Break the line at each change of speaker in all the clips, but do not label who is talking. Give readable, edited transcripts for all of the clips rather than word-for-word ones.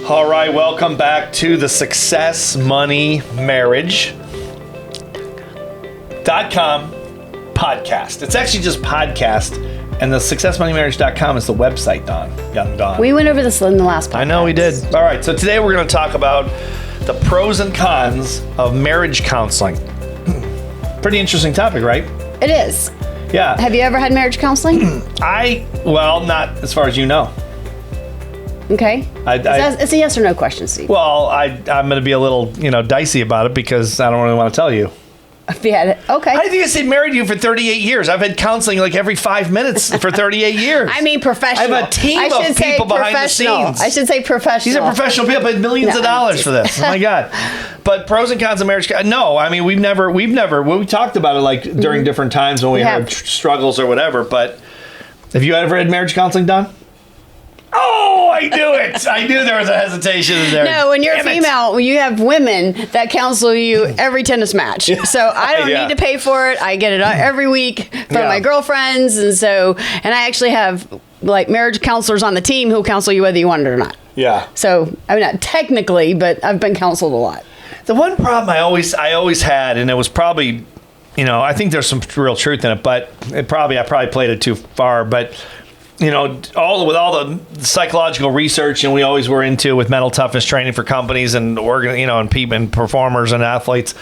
All right, welcome back to the Success Money Marriage.com podcast. It's actually just podcast, and the successmoneymarriage.com is the website, Don.
We went over this in the last podcast.
I know we did. All right, so today we're going to talk about the pros and cons of marriage counseling. Pretty interesting topic, right?
It is.
Yeah.
Have you ever had marriage counseling?
Well, not as far as you know.
Okay. It's a yes or no question, Steve.
Well, I'm going to be a little, dicey about it because I don't really want to tell you.
Okay.
I think I stayed married to you for 38 years. I've had counseling like every 5 minutes for 38 years.
I mean professional.
I have a team of people behind the scenes.
I should say professional.
These are professional people. Paid millions of dollars for this. Oh my God. But pros and cons of marriage. No, I mean, we've never, we talked about it like during different times when we had struggles or whatever. But have you ever had marriage counseling, Don? Oh, I knew it. I knew there was a hesitation in there.
No, when you're female, you have women that counsel you every tennis match. So I don't need to pay for it. I get it every week from my girlfriends. And I actually have like marriage counselors on the team who counsel you whether you want it or not.
Yeah.
So, I mean, not technically, but I've been counseled a lot.
The one problem I always had, and it was probably, I think there's some real truth in it, but I probably played it too far, but with all the psychological research, and we always were into with mental toughness training for companies and and people and performers and athletes.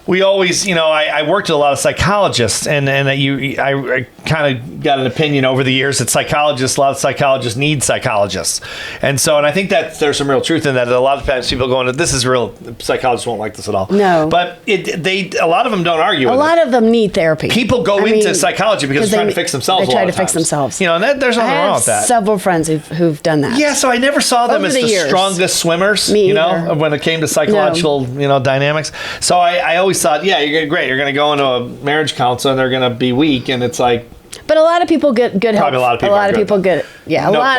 We always, I worked with a lot of psychologists, and I kind of got an opinion over the years that a lot of psychologists need psychologists, and I think that there's some real truth in that. A lot of times people go into this is real. Psychologists won't like this at all.
No,
but a lot of them don't argue.
A lot of them need therapy.
People go into psychology because they're trying to fix themselves.
They try to fix themselves.
And there's nothing wrong with that.
Several friends who've done that.
Yeah, so I never saw them as the strongest swimmers.
Me either.
When it came to psychological, dynamics. So I always thought, you're great. You're going to go into a marriage counselor and they're going to be weak, and it's like.
But a lot of people get good help.
Probably a lot of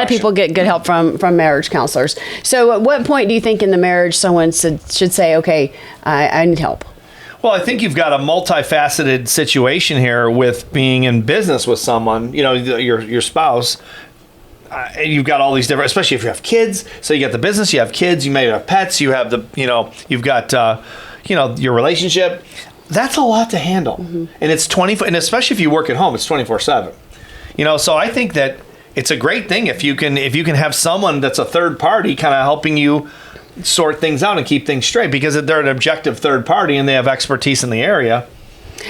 people
get good help from marriage counselors. So at what point do you think in the marriage someone should say, okay, I need help?
Well, I think you've got a multifaceted situation here with being in business with someone, your spouse. You've got all these different, especially if you have kids. So you got the business, you have kids, you may have pets, you have you've got, your relationship. That's a lot to handle. Mm-hmm. And it's and especially if you work at home, it's 24/7. So I think that it's a great thing if you can have someone that's a third party kind of helping you sort things out and keep things straight, because they're an objective third party and they have expertise in the area.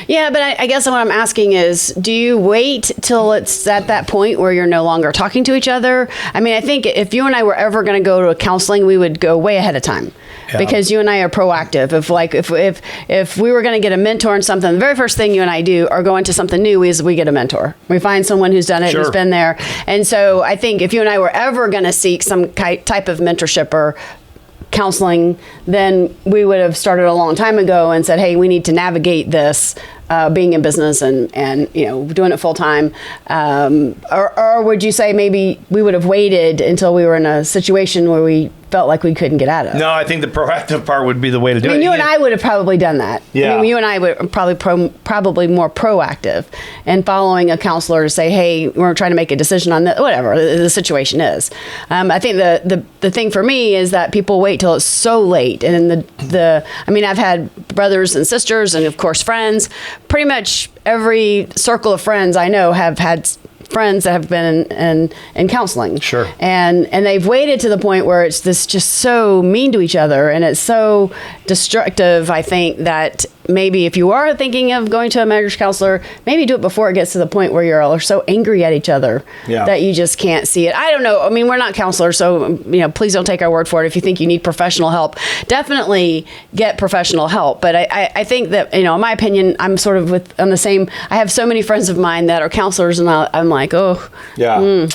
Yeah, but I guess what I'm asking is, do you wait till it's at that point where you're no longer talking to each other? I mean, I think if you and I were ever going to go to a counseling, we would go way ahead of time. Yeah. Because you and I are proactive. If we were going to get a mentor in something, the very first thing you and I do or go into something new is we get a mentor. We find someone who's done it, who's been there. And so I think if you and I were ever going to seek some type of mentorship or counseling, then we would have started a long time ago and said, hey, we need to navigate this, being in business and doing it full time. Or would you say maybe we would have waited until we were in a situation where we felt like we couldn't get out of?
No, I think the proactive part would be the way to do it.
You and I would have probably done that.
Yeah.
You and I would probably more proactive and following a counselor to say, hey, we're trying to make a decision on that, whatever the situation is. I think the thing for me is that people wait till it's so late. And I've had brothers and sisters and of course friends. Pretty much every circle of friends I know have had friends that have been in counseling.
Sure.
And they've waited to the point where it's just so mean to each other and it's so destructive, I think, that maybe if you are thinking of going to a marriage counselor, maybe do it before it gets to the point where you're all so angry at each other that you just can't see it. I don't know. I mean, we're not counselors, so please don't take our word for it. If you think you need professional help, definitely get professional help. But I think that, in my opinion, I'm sort of on the same. I have so many friends of mine that are counselors, and I'm like, oh, yeah.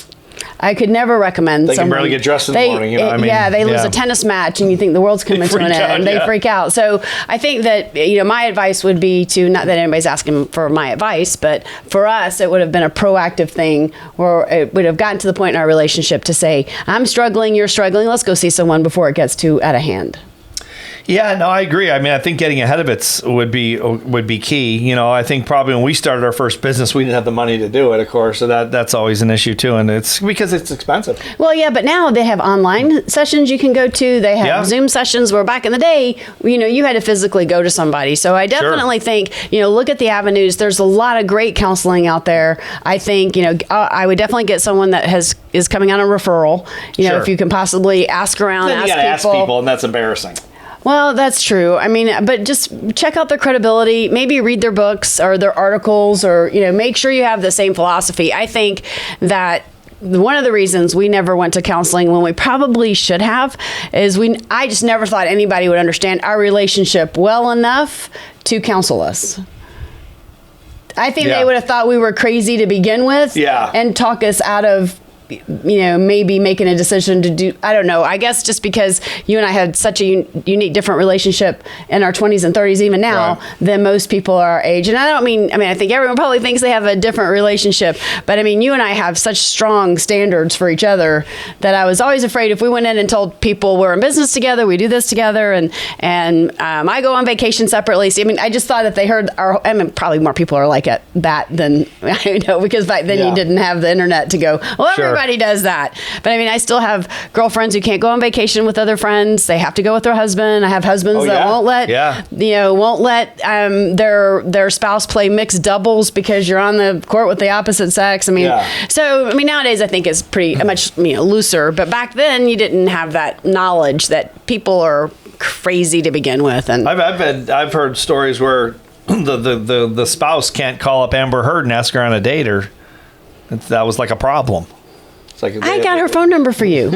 I could never recommend
they
someone.
They can barely get dressed in the morning.
They lose a tennis match and you think the world's coming to an end. They freak out. So I think that, my advice would be to, not that anybody's asking for my advice, but for us, it would have been a proactive thing where it would have gotten to the point in our relationship to say, I'm struggling, you're struggling, let's go see someone before it gets too out of hand.
Yeah, no, I agree. I mean, I think getting ahead of it would be key. You know, I think probably when we started our first business, we didn't have the money to do it, of course. So that's always an issue too, and it's because it's expensive.
Well, yeah, but now they have online sessions you can go to. They have Zoom sessions where back in the day, you had to physically go to somebody. So I definitely think, look at the avenues. There's a lot of great counseling out there. I think, I would definitely get someone that is coming on a referral. If you can possibly ask around,
then you gotta ask people, and that's embarrassing.
Well, that's true. I mean, but just check out their credibility, maybe read their books or their articles, or, make sure you have the same philosophy. I think that one of the reasons we never went to counseling when we probably should have is I just never thought anybody would understand our relationship well enough to counsel us. I think they would have thought we were crazy to begin with and talk us out of maybe making a decision to do, I don't know. I guess just because you and I had such a unique, different relationship in our 20s and 30s, even now, than most people our age. And I think everyone probably thinks they have a different relationship. But I mean, you and I have such strong standards for each other that I was always afraid if we went in and told people we're in business together, we do this together, and I go on vacation separately. So, I just thought if they heard probably more people are like that than I know, because back then you didn't have the internet to go, well, everybody does that. But I still have girlfriends who can't go on vacation with other friends. They have to go with their husband. I have husbands that won't let their spouse play mixed doubles because you're on the court with the opposite sex. So nowadays I think it's pretty much looser. But back then you didn't have that knowledge that people are crazy to begin with. And
I've heard stories where the spouse can't call up Amber Heard and ask her on a date, or that was like a problem.
I got her phone number for you.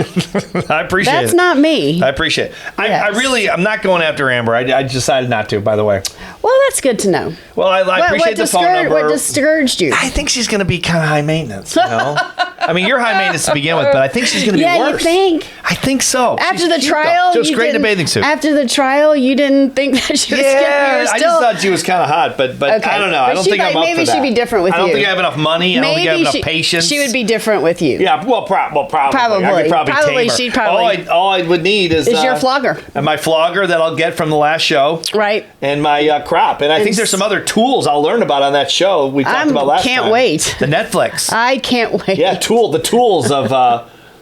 I appreciate it.
That's not me.
I appreciate it. I'm not going after Amber. I decided not to, by the way.
Well, that's good to know.
Well, I appreciate the phone number.
What discouraged you?
I think she's going to be kind of high maintenance, you're high maintenance to begin with, but I think she's going to be worse.
Yeah, you think?
I think so.
After the trial?
She was great in a bathing suit.
After the trial, you didn't think that she was
I just thought she was kind of hot, but okay. I don't know. I don't think I'm up for that.
Maybe she'd be different with you.
I don't think I have enough money. I don't think I have enough patience.
She would be different with you.
Yeah, probably. I could probably tame her. All I would need is
your flogger.
And my flogger that I'll get from the last show.
Right.
And my crop. And I think there's some other tools I'll learn about on that show we talked about last time.
I can't wait.
The Netflix.
I can't wait.
Yeah, the tools of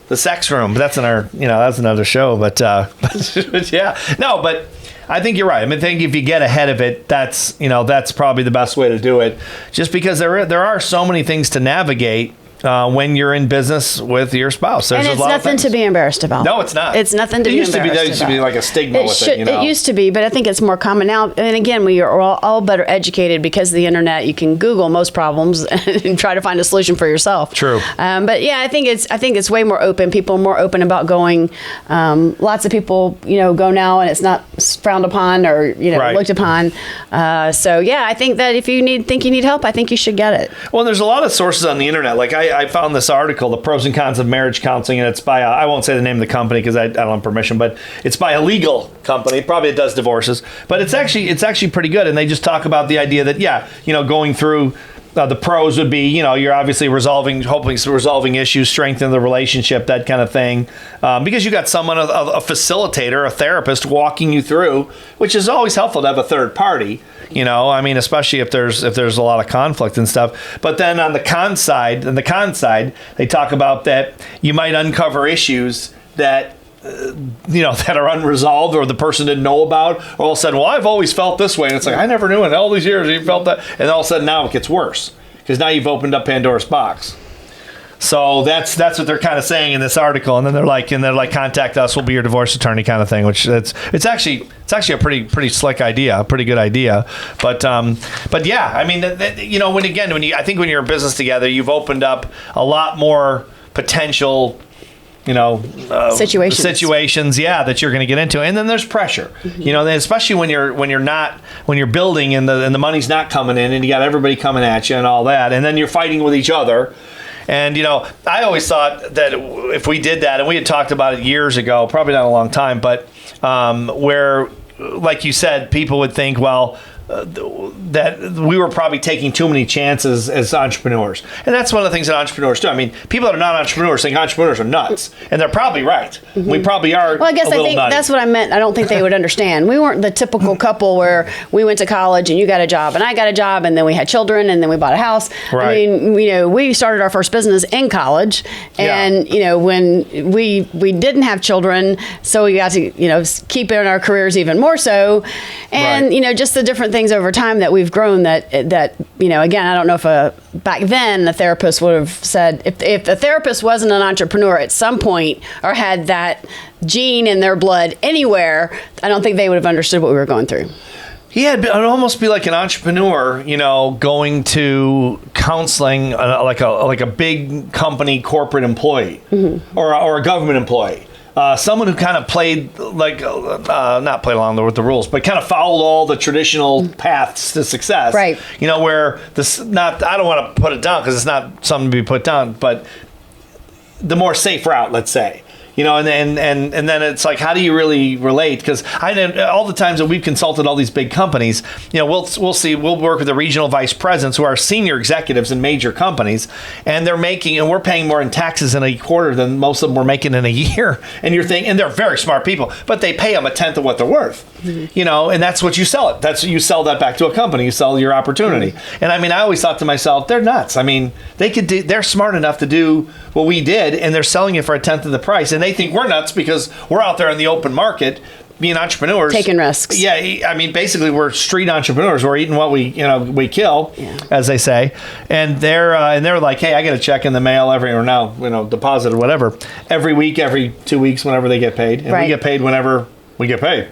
the sex room. But that's another show. But yeah. No, but I think you're right. I think if you get ahead of it, that's probably the best way to do it. Just because there are so many things to navigate when you're in business with your spouse. There's
and it's nothing to be embarrassed about.
No, it's not.
It's nothing to be embarrassed about. There
used to be like a stigma with it.
It used to be, but I think it's more common now. And again, we are all better educated because of the internet. You can Google most problems and try to find a solution for yourself.
True.
But yeah, I think it's way more open. People are more open about going. Lots of people, go now, and it's not frowned upon or looked upon. So yeah, I think that if you think you need help, I think you should get it.
Well, there's a lot of sources on the internet. Like I found this article, The Pros and Cons of Marriage Counseling, and it's by, I won't say the name of the company because I don't have permission, but it's by a legal company. Probably it does divorces, but it's actually pretty good. And they just talk about the idea that, going through the pros would be, you're obviously hopefully resolving issues, strengthening the relationship, that kind of thing. Because you got someone, a facilitator, a therapist walking you through, which is always helpful to have a third party, especially if there's a lot of conflict and stuff. But then on the con side, they talk about that you might uncover issues that that are unresolved or the person didn't know about, or all of a sudden, well, I've always felt this way. And it's like, I never knew in all these years you felt that. And all of a sudden now it gets worse because now you've opened up Pandora's box. So that's what they're kind of saying in this article. And then they're like, contact us, we'll be your divorce attorney kind of thing, which it's actually a pretty slick idea, a pretty good idea. But yeah, when you're in business together, you've opened up a lot more potential situations that you're going to get into, and then there's pressure, especially when you're building and the money's not coming in and you got everybody coming at you and all that, and then you're fighting with each other. And I always thought that if we did that, and we had talked about it years ago, probably not a long time, but where, like you said, people would think, well, that we were probably taking too many chances as entrepreneurs. And that's one of the things that entrepreneurs do. I mean, people that are not entrepreneurs think entrepreneurs are nuts, and they're probably right. We probably are.
Well, I guess
a
I
little
think
nutty.
that's what I meant. I don't think they would understand. We weren't the typical couple where we went to college and you got a job and I got a job and then we had children and then we bought a house.
Right.
I mean, we started our first business in college, and when we didn't have children, so we got to keep in our careers even more so, and
Right.
just the different things over time that we've grown. That again, I don't know if back then the therapist would have said if the therapist wasn't an entrepreneur at some point or had that gene in their blood anywhere, I don't think they would have understood what we were going through.
Yeah, it'd almost be like an entrepreneur, going to counseling, like a big company corporate employee or a government employee. Someone who kind of played not played along with the rules, but kind of followed all the traditional paths to success.
Right.
Where I don't want to put it down because it's not something to be put down, but the more safe route, let's say. And then it's like, how do you really relate? Because all the times that we've consulted all these big companies, we'll work with the regional vice presidents who are senior executives in major companies, and we're paying more in taxes in a quarter than most of them were making in a year. And and they're very smart people, but they pay them 1/10 of what they're worth. And that's what you sell it. You sell that back to a company. You sell your opportunity. And I mean, I always thought to myself, they're nuts. I mean, they're smart enough to do what we did, and they're selling it for 1/10 of the price. And they think we're nuts because we're out there in the open market being entrepreneurs,
taking risks.
Yeah, I mean, basically, we're street entrepreneurs. We're eating what we kill, as they say. And they're like, hey, I get a check in the mail deposit or whatever every week, every 2 weeks, whenever they get paid, and we get paid whenever we get paid.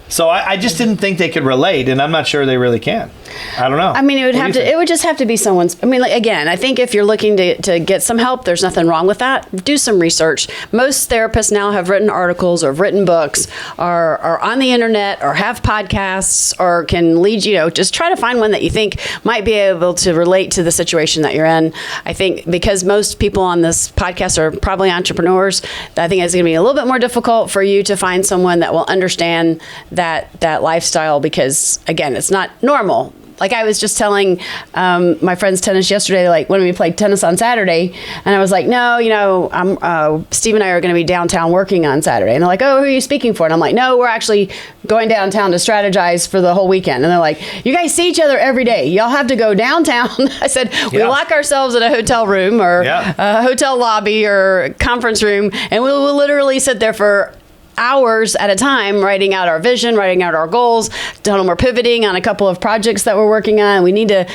So I just didn't think they could relate, and I'm not sure they really can. I don't know.
I mean, it would just have to be someone's. I mean, again, I think if you're looking to get some help, there's nothing wrong with that. Do some research. Most therapists now have written articles or written books, or are on the internet, or have podcasts, or can lead you. Just try to find one that you think might be able to relate to the situation that you're in. I think because most people on this podcast are probably entrepreneurs, I think it's going to be a little bit more difficult for you to find someone that will understand that lifestyle, because again, it's not normal. Like I was just telling my friends tennis yesterday, like when we played tennis on Saturday, and I was like, no, Steve and I are going to be downtown working on Saturday. And they're like, oh, who are you speaking for? And I'm like, no, we're actually going downtown to strategize for the whole weekend. And they're like, you guys see each other every day. Y'all have to go downtown. I said, we lock ourselves in a hotel room or a hotel lobby or conference room, and we will literally sit there for hours at a time, writing out our vision, writing out our goals. Donald, we're pivoting on a couple of projects that we're working on. We need to,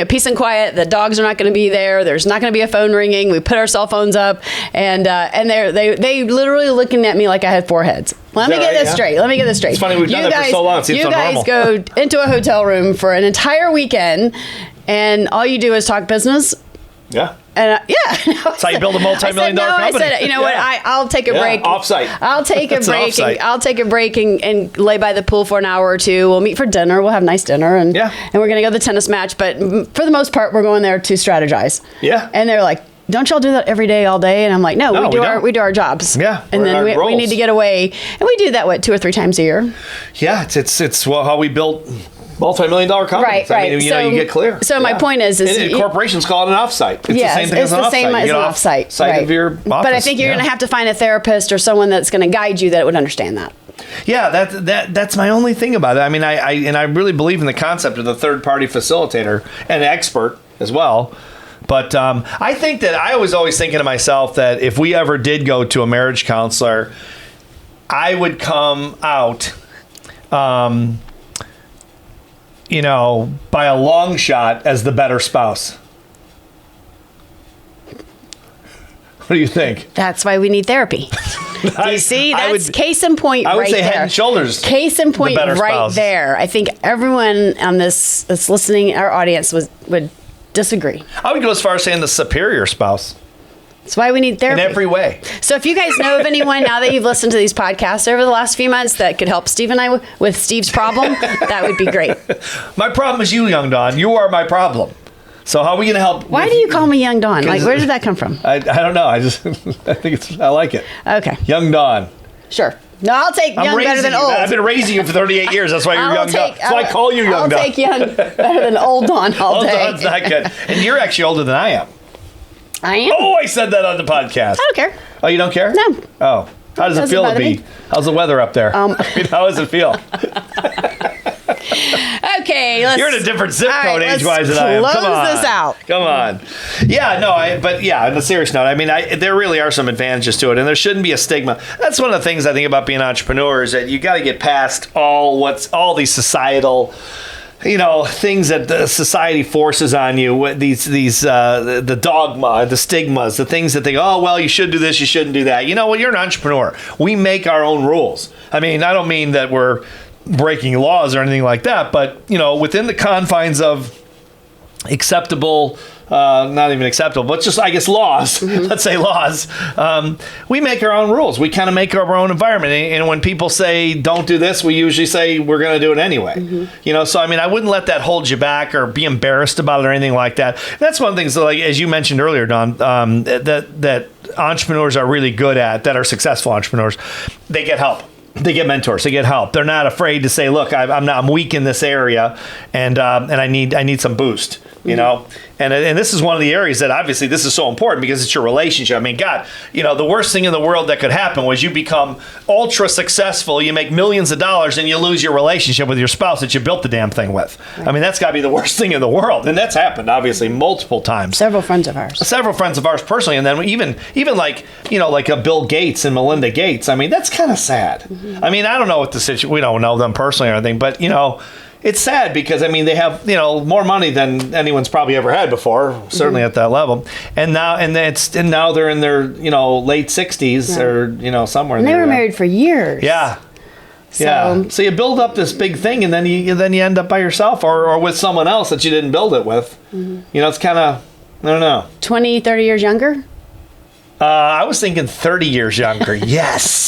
peace and quiet. The dogs are not going to be there. There's not going to be a phone ringing. We put our cell phones up, and they literally looking at me like I had 4 heads. Let me get this straight.
It's funny we've done that for so long.
You guys go into a hotel room for an entire weekend, and all you do is talk business.
Yeah.
And
that's how you build a multi-million-dollar company.
I said, what? I'll take a break.
Offsite.
I'll take a break. I'll take a break and lay by the pool for an hour or two. We'll meet for dinner. We'll have nice dinner, and we're gonna go to the tennis match. But for the most part, we're going there to strategize.
Yeah.
And they're like, don't y'all do that every day, all day? And I'm like, no, we do our jobs.
Yeah.
And then we need to get away, and we do that 2 or 3 times a year.
Yeah, it's how we built multi-million-dollar companies.
Right.
I mean, you get clear.
So my point is
corporations call it an offsite. It's the same thing
it's
as an
the
offsite.
same as an offsite.
Site of your office.
But I think you're going to have to find a therapist or someone that's going to guide you that would understand that.
Yeah, that's my only thing about it. I mean, I really believe in the concept of the third-party facilitator and expert as well. But I think that I was always thinking to myself that if we ever did go to a marriage counselor, I would come out by a long shot as the better spouse. What do you think?
That's why we need therapy. You see, that's case in point right there.
I would say head and shoulders.
Case in point right
spouse.
there. I think everyone on this that's listening, our audience would disagree.
I would go as far as saying the superior spouse.
That's why we need therapy.
In every way.
So if you guys know of anyone now that you've listened to these podcasts over the last few months that could help Steve and I with Steve's problem, that would be great.
My problem is you, Young Don. You are my problem. So how are we going to help?
Why do you call me Young Don? Like, where did that come from?
I don't know. I think I like it.
Okay.
Young Don.
Sure. No, I'll take young better
raising
than
you.
old.
I've been raising you for 38 years. That's why you're young. That's why I call you young.
I'll take young better than old Dawn all
Old
day.
Dawn's not good. And you're actually older than I am.
I am.
Oh, I said that on the podcast.
I don't care.
Oh, you don't care?
No.
Oh. How does it
Doesn't
feel to
bother
be?
me.
How's the weather up there? How does it feel?
Okay, let's.
You're in a different zip
all
code
right,
age-wise
let's
than I am. Come
close
on.
this out.
Come on. Yeah, no, but on a serious note, I mean, there really are some advantages to it, and there shouldn't be a stigma. That's one of the things I think about being an entrepreneur is that you got to get past all these societal, things that the society forces on you. The dogma, the stigmas, the things that they go, oh, well, you should do this, you shouldn't do that. Well, you're an entrepreneur. We make our own rules. I mean, I don't mean that we're breaking laws or anything like that, but within the confines of acceptable, not even acceptable, but just I guess laws. Let's say laws. We make our own rules. We kind of make our own environment. And when people say don't do this, we usually say we're going to do it anyway. So I mean, I wouldn't let that hold you back or be embarrassed about it or anything like that. That's one of the things that, like as you mentioned earlier, Don, that entrepreneurs are really good at, that are successful entrepreneurs. They get help. They get mentors. They get help. They're not afraid to say, "Look, I'm weak in this area, and I need some boost." And this is one of the areas that obviously this is so important because it's your relationship. I mean, God, the worst thing in the world that could happen was you become ultra successful, you make millions of dollars, and you lose your relationship with your spouse that you built the damn thing with. Right. I mean, that's got to be the worst thing in the world, and that's happened obviously multiple times.
Several friends of ours
personally, and then even like like a Bill Gates and Melinda Gates. I mean, that's kind of sad. I mean, I don't know what the situation. We don't know them personally or anything, but it's sad because I mean they have more money than anyone's probably ever had before, certainly at that level, and now they're in their late 60s or somewhere.
And they were married for years.
Yeah. So you build up this big thing, and then you end up by yourself or with someone else that you didn't build it with. It's kind of, I don't know.
20, 30 years younger.
I was thinking 30 years younger. Yes.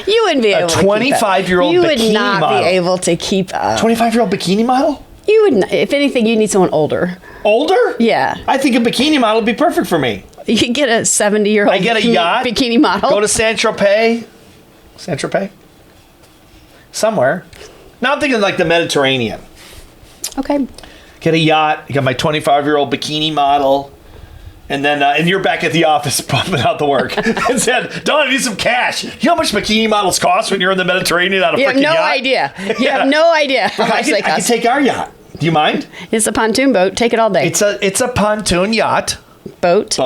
You wouldn't be able to keep up.
25-year-old
You
bikini
would not
model.
be able to keep up.
25-year-old bikini model?
You would not, if anything, you need someone older.
Older?
Yeah.
I think a bikini model would be perfect for me.
You could get a 70-year-old
I get a yacht,
bikini model.
Go to Saint-Tropez. Saint-Tropez? Somewhere. Now I'm thinking like the Mediterranean.
Okay.
Get a yacht. You got my 25-year-old bikini model. And then and you're back at the office pumping out the work. And said, Don, I need some cash. You know how much bikini models cost when you're in the Mediterranean on a freaking yacht?
You have no idea how much they
I can
cost.
take our yacht. Do you mind?
It's a pontoon boat. Take it all day.
It's a pontoon yacht.
Boat.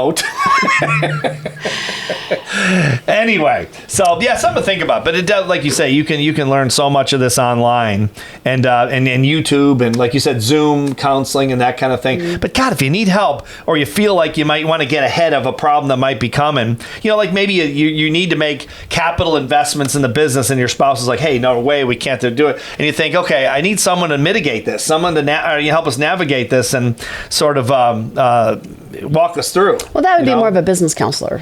Anyway, so yeah, something to think about. But it does, like you say, you can learn so much of this online and YouTube and like you said, Zoom counseling and that kind of thing. But God, if you need help or you feel like you might want to get ahead of a problem that might be coming, like maybe you need to make capital investments in the business and your spouse is like, hey, no way, we can't do it. And you think, okay, I need someone to mitigate this, someone to help us navigate this and sort of walk us through.
Well, that would be more of a business counselor.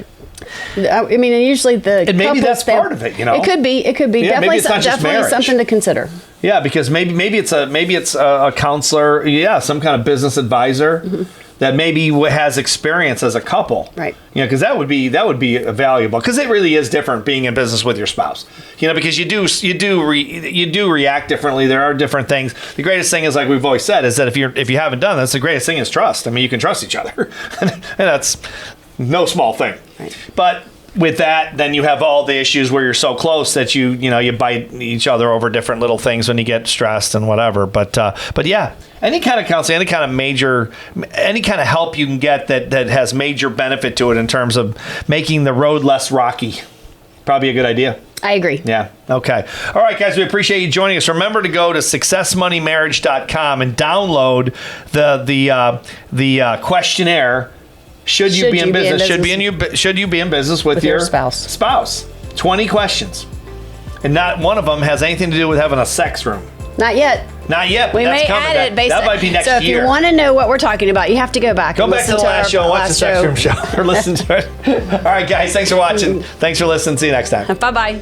I mean, usually
and maybe that's part of it.
It could be.
Yeah,
definitely,
definitely
something to consider.
Yeah, because maybe it's a counselor. Yeah, some kind of business advisor that maybe has experience as a couple.
Right.
Because that would be valuable. Because it really is different being in business with your spouse. Because you do react differently. There are different things. The greatest thing is, like we've always said, is that if you haven't done this, the greatest thing is trust. I mean, you can trust each other, and that's no small thing.
Right.
But with that, then you have all the issues where you're so close that you bite each other over different little things when you get stressed and whatever. But yeah, any kind of counseling, any kind of help you can get that has major benefit to it in terms of making the road less rocky, probably a good idea.
I agree.
Yeah. Okay. All right, guys, we appreciate you joining us. Remember to go to successmoneymarriage.com and download the questionnaire. Should you be in business? Should you be in business with your spouse? 20 questions. And not one of them has anything to do with having a sex room.
Not yet.
Not yet.
We may add it based
that might be next year.
So if you want to know what we're talking about, you have to go back.
Go back to the last show, watch the sex room show, or listen to it. All right, guys, thanks for watching. Thanks for listening. See you next time.
Bye-bye.